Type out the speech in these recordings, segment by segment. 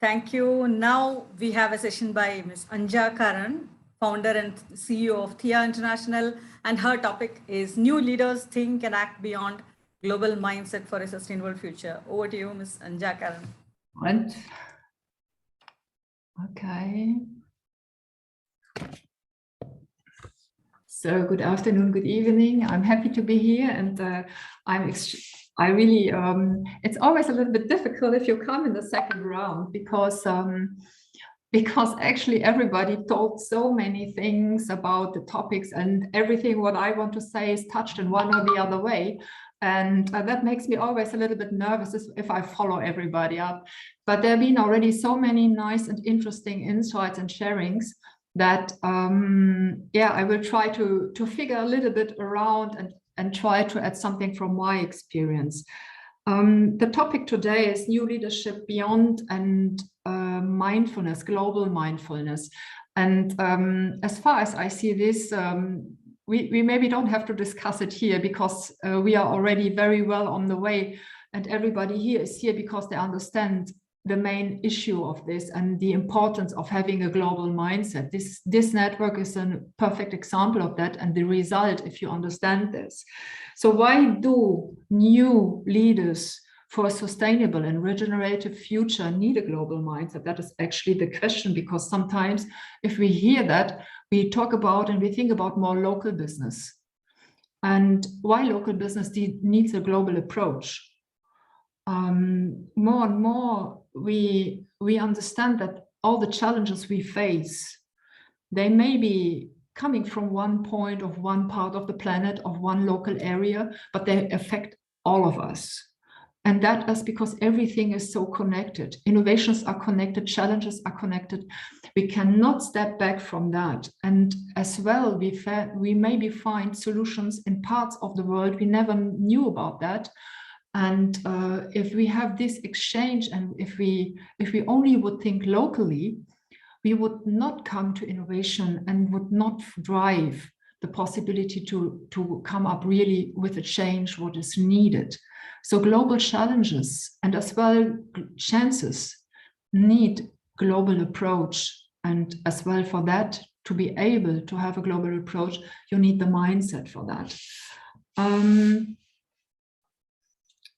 Thank you. Now we have a session by Ms. Anja Carron, founder and CEO of TIA International, and her topic is New Leaders Think and Act Beyond Global Mindset for a Sustainable Future. Over to you, Ms. Anja Carron. Right. Okay. So good afternoon, good evening. I'm happy to be here, and I really, it's always a little bit difficult if you come in the second round because actually everybody told so many things about the topics, and everything what I want to say is touched in one or the other way. And that makes me always a little bit nervous if I follow everybody up. But there have been already so many nice and interesting insights and sharings that, I will try to figure a little bit around and try to add something from my experience. The topic today is new leadership beyond and mindfulness, global mindfulness. And as far as I see this, we maybe don't have to discuss it here because we are already very well on the way, and everybody here is here because they understand the main issue of this and the importance of having a global mindset. This network is a perfect example of that, and the result if you understand this. So why do new leaders for a sustainable and regenerative future need a global mindset? That is actually the question, because sometimes if we hear that, we talk about and we think about more local business. And why local business needs a global approach? More and more we understand that all the challenges we face, they may be coming from one point of one part of the planet, of one local area, but they affect all of us. And that is because everything is so connected. Innovations are connected, challenges are connected. We cannot step back from that. And as well, we maybe find solutions in parts of the world we never knew about that. And if we have this exchange, and if we only would think locally, we would not come to innovation and would not drive the possibility to come up really with a change what is needed. So global challenges and as well chances need global approach. And as well, for that to be able to have a global approach, you need the mindset for that.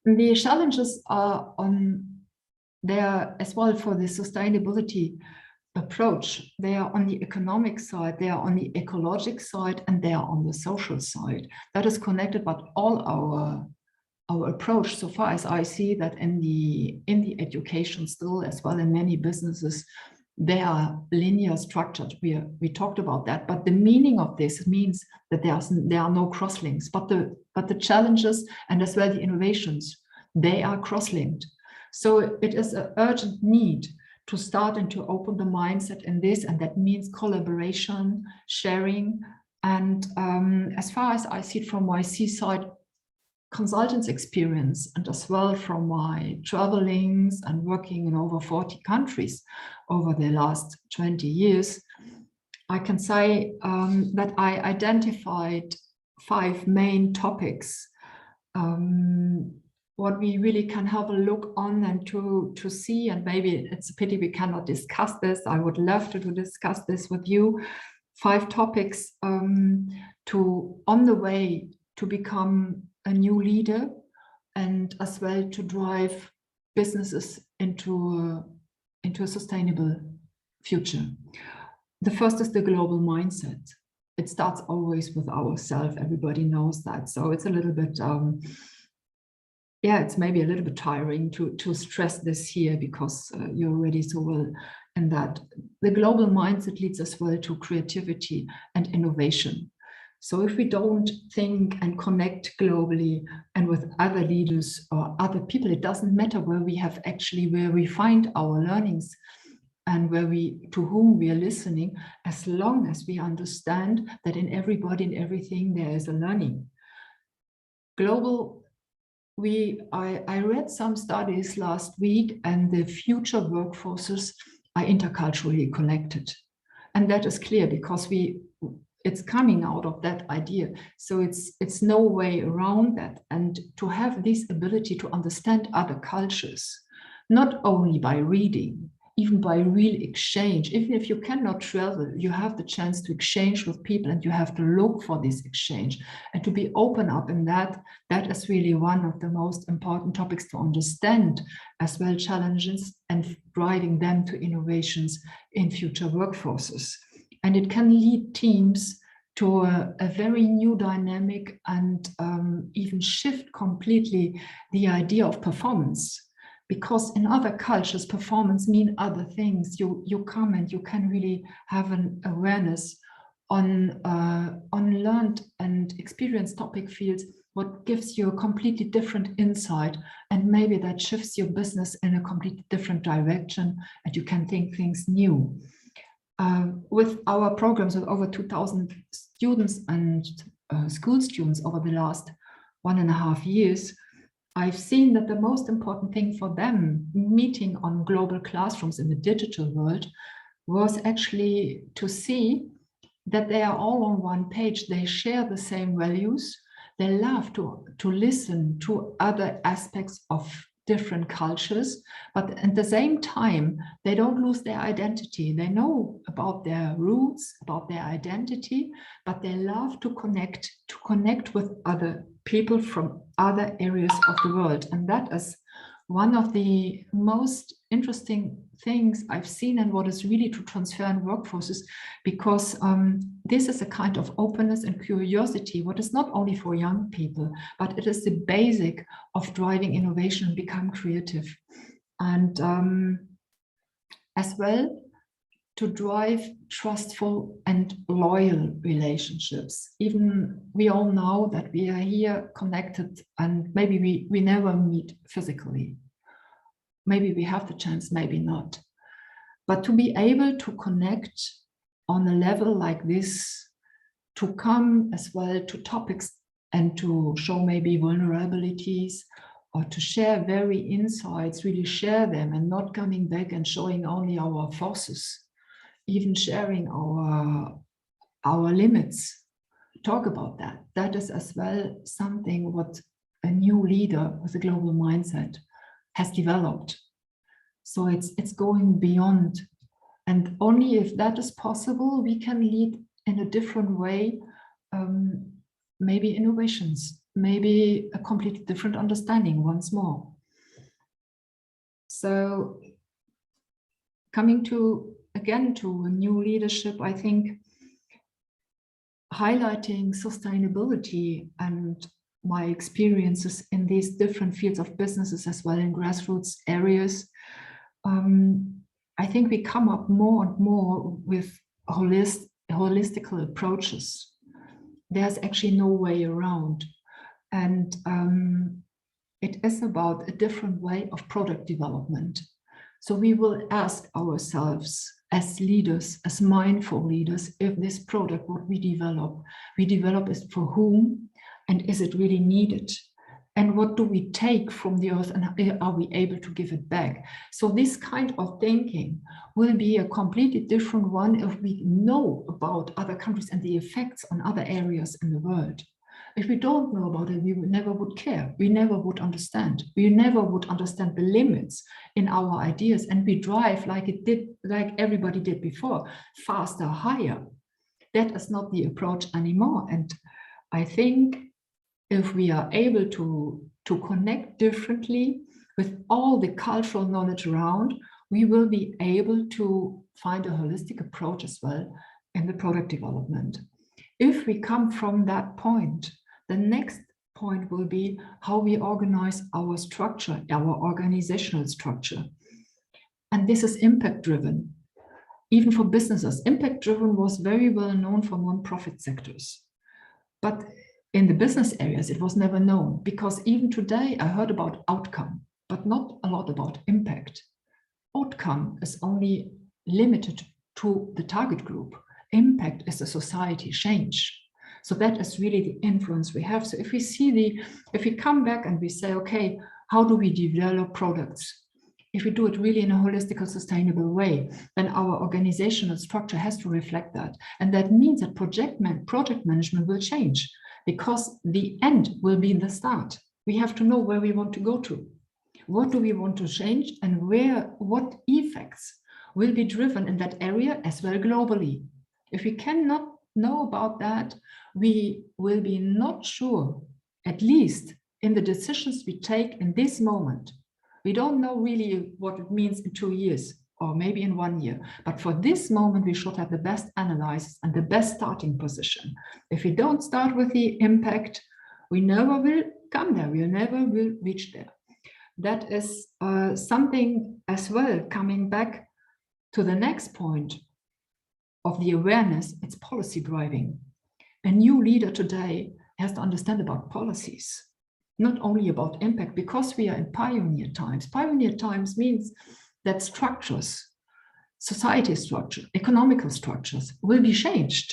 The challenges are there as well for the sustainability approach. They are on the economic side, they are on the ecologic side, and they are on the social side. That is connected, but all our approach, so far as I see that in the education still, as well in many businesses, they are linear structured. We talked about that, but the meaning of this means that there are no crosslinks, but the challenges and as well the innovations, they are cross-linked. So it is an urgent need to start and to open the mindset in this, and that means collaboration, sharing, and as far as I see it from my seaside consultants experience, and as well from my travelings and working in over 40 countries over the last 20 years, I can say that I identified 5 main topics what we really can have a look on and to see, and maybe it's a pity we cannot discuss this. I would love to discuss this with you. 5 topics on the way to become a new leader, and as well to drive businesses into a sustainable future. The first is the global mindset. It starts always with ourselves. Everybody knows that. So it's a little bit, it's maybe a little bit tiring to stress this here, because you're already so well in that. The global mindset leads as well to creativity and innovation. So if we don't think and connect globally and with other leaders or other people, it doesn't matter where we find our learnings and to whom we are listening, as long as we understand that in everybody and everything there is a learning. Global, I read some studies last week, and the future workforces are interculturally connected. And that is clear because it's coming out of that idea. So it's no way around that. And to have this ability to understand other cultures, not only by reading, even by real exchange. Even if you cannot travel, you have the chance to exchange with people, and you have to look for this exchange and to be open up in that. That is really one of the most important topics to understand, as well challenges and driving them to innovations in future workforces. And it can lead teams to a very new dynamic, and even shift completely the idea of performance. Because in other cultures, performance means other things. You come and you can really have an awareness on learned and experienced topic fields, what gives you a completely different insight, and maybe that shifts your business in a completely different direction, and you can think things new. With our programs with over 2,000 students and school students over the last 1.5 years, I've seen that the most important thing for them, meeting on global classrooms in the digital world, was actually to see that they are all on one page. They share the same values. They love to listen to other aspects of different cultures, but at the same time, they don't lose their identity. They know about their roots, about their identity, but they love to connect with other people from other areas of the world. And that is one of the most interesting things I've seen, and what is really to transfer in workforces, because this is a kind of openness and curiosity, what is not only for young people, but it is the basic of driving innovation and become creative. And as well, to drive trustful and loyal relationships. Even we all know that we are here connected, and maybe we never meet physically. Maybe we have the chance, maybe not. But to be able to connect on a level like this, to come as well to topics and to show maybe vulnerabilities, or to share very insights, really share them, and not coming back and showing only our forces, even sharing our limits, talk about that. That is as well something what a new leader with a global mindset has developed. So it's going beyond. And only if that is possible, we can lead in a different way, maybe innovations, maybe a completely different understanding once more. So coming to, again, to a new leadership, I think highlighting sustainability and my experiences in these different fields of businesses, as well in grassroots areas, I think we come up more and more with holistical approaches. There's actually no way around. And it is about a different way of product development. So we will ask ourselves as leaders, as mindful leaders, if this product, what we develop it for whom, and is it really needed? And what do we take from the earth, and are we able to give it back? So this kind of thinking will be a completely different one if we know about other countries and the effects on other areas in the world. If we don't know about it, we never would care. We never would understand. We never would understand the limits in our ideas, and we drive like everybody did before, faster, higher. That is not the approach anymore. And I think if we are able to connect differently with all the cultural knowledge around, we will be able to find a holistic approach as well in the product development. If we come from that point, the next point will be how we organize our structure, our organizational structure. And this is impact driven. Even for businesses, impact driven was very well known for non-profit sectors. But in the business areas, it was never known, because even today I heard about outcome, but not a lot about impact. Outcome is only limited to the target group. Impact is a society change. So that is really the influence we have. So if we come back and we say, okay, how do we develop products? If we do it really in a holistic, sustainable way, then our organizational structure has to reflect that. And that means that project management will change, because the end will be the start. We have to know where we want to go to. What do we want to change, and what effects will be driven in that area as well globally. If we cannot know about that, we will be not sure, at least in the decisions we take in this moment. We don't know really what it means in 2 years or maybe in 1 year. But for this moment, we should have the best analysis and the best starting position. If we don't start with the impact, we never will come there. We never will reach there. That is something as well, coming back to the next point of the awareness, it's policy driving. A new leader today has to understand about policies, not only about impact, because we are in pioneer times. Pioneer times means that structures, society structure, economical structures will be changed.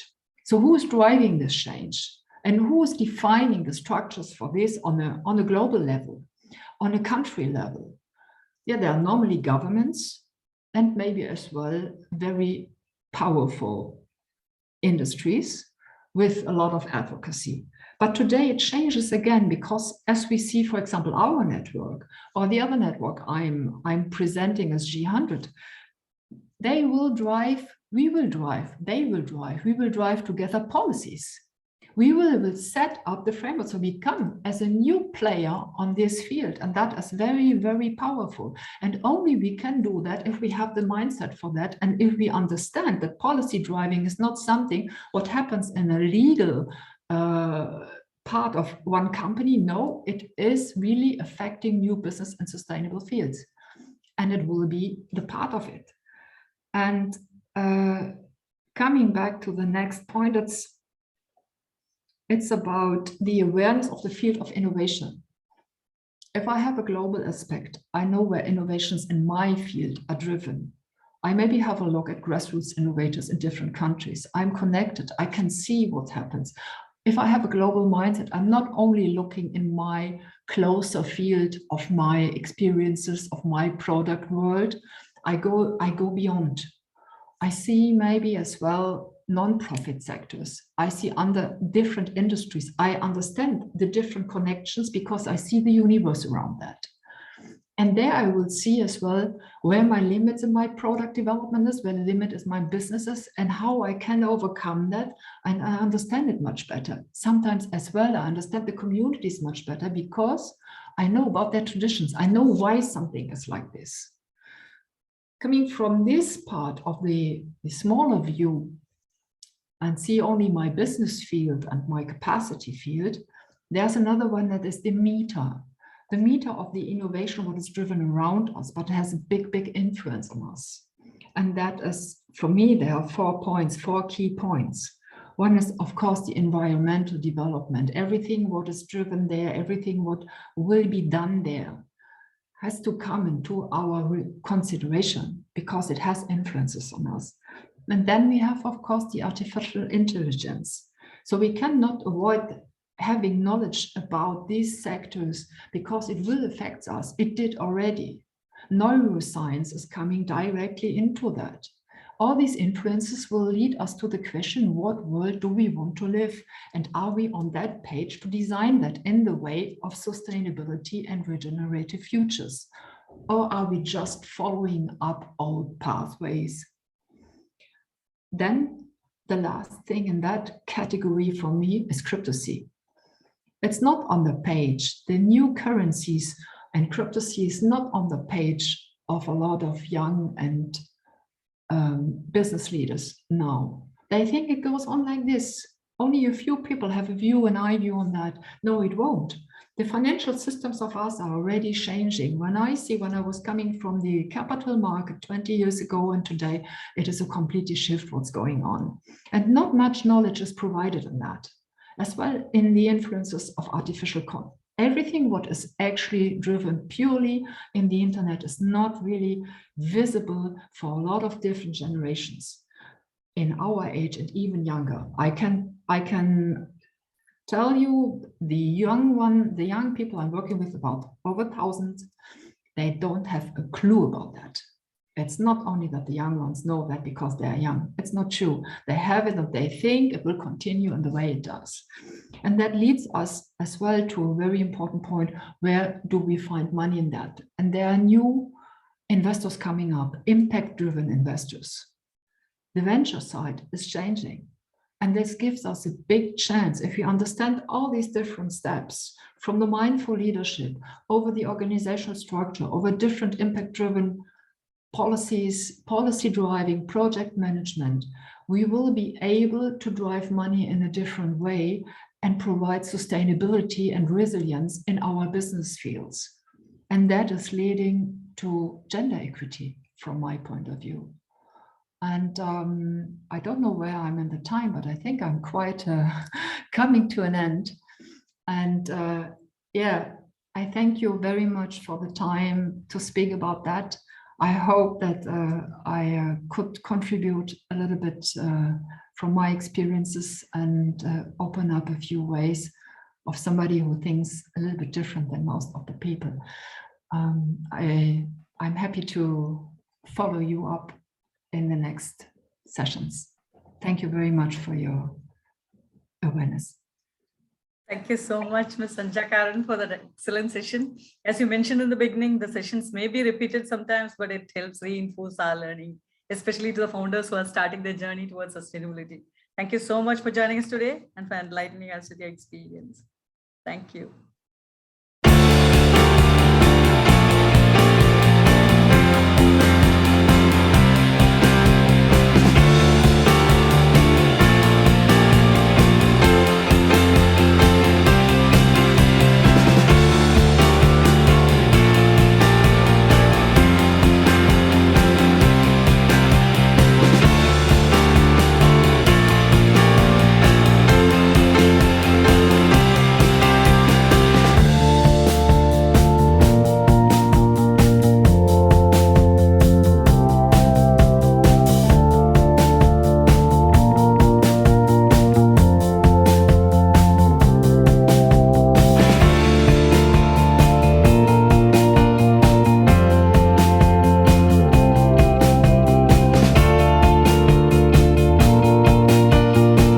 So who is driving this change? And who is defining the structures for this on a global level, on a country level? Yeah, there are normally governments and maybe as well very powerful industries with a lot of advocacy. But today it changes again, because as we see, for example, our network or the other network I'm presenting as G100, they will drive, we will drive, they will drive, we will drive together policies. We will set up the framework, so we come as a new player on this field, and that is very, very powerful. And only we can do that if we have the mindset for that, and if we understand that policy driving is not something what happens in a legal part of one company. No, it is really affecting new business and sustainable fields, and it will be the part of it. And coming back to the next point, it's about the awareness of the field of innovation. If I have a global aspect, I know where innovations in my field are driven. I maybe have a look at grassroots innovators in different countries. I'm connected, I can see what happens. If I have a global mindset, I'm not only looking in my closer field of my experiences, of my product world, I go beyond. I see maybe as well non-profit sectors. I see under different industries. I understand the different connections because I see the universe around that. And there I will see as well where my limits in my product development is, where the limit is my businesses, and how I can overcome that. And I understand it much better. Sometimes as well, I understand the communities much better because I know about their traditions. I know why something is like this. Coming from this part of the smaller view and see only my business field and my capacity field, there's another one that is the meter of the innovation, what is driven around us, but has a big, big influence on us. And that is, for me, there are 4 points, 4 key points. One is, of course, the environmental development. Everything what is driven there, everything what will be done there has to come into our consideration because it has influences on us. And then we have, of course, the artificial intelligence. So we cannot avoid having knowledge about these sectors because it will affect us. It did already. Neuroscience is coming directly into that. All these influences will lead us to the question, what world do we want to live? And are we on that page to design that in the way of sustainability and regenerative futures? Or are we just following up old pathways? Then the last thing in that category for me is cryptocurrency. It's not on the page. The new currencies and cryptocurrency is not on the page of a lot of young and business leaders now. They think it goes on like this. Only a few people have a view, an eye view on that. No, it won't. The financial systems of us are already changing. When I was coming from the capital market 20 years ago and today, it is a completely shift what's going on. And not much knowledge is provided in that. As well in the influences of artificial content. Everything what is actually driven purely in the internet is not really visible for a lot of different generations in our age and even younger. I can tell you the young people I'm working with, about over 1,000, they don't have a clue about that. It's not only that the young ones know that because they're young. It's not true. They have it and they think it will continue in the way it does. And that leads us as well to a very important point. Where do we find money in that? And there are new investors coming up, impact-driven investors. The venture side is changing. And this gives us a big chance if we understand all these different steps from the mindful leadership over the organizational structure, over different impact-driven policies, policy driving, project management, we will be able to drive money in a different way and provide sustainability and resilience in our business fields. And that is leading to gender equity from my point of view. And I don't know where I'm in the time, but I think I'm quite coming to an end. And yeah, I thank you very much for the time to speak about that. I hope that I could contribute a little bit from my experiences and open up a few ways of somebody who thinks a little bit different than most of the people. I'm happy to follow you up in the next sessions. Thank you very much for your awareness. Thank you so much, Ms. Anja Carron, for that excellent session. As you mentioned in the beginning, the sessions may be repeated sometimes, but it helps reinforce our learning, especially to the founders who are starting their journey towards sustainability. Thank you so much for joining us today and for enlightening us with your experience. Thank you.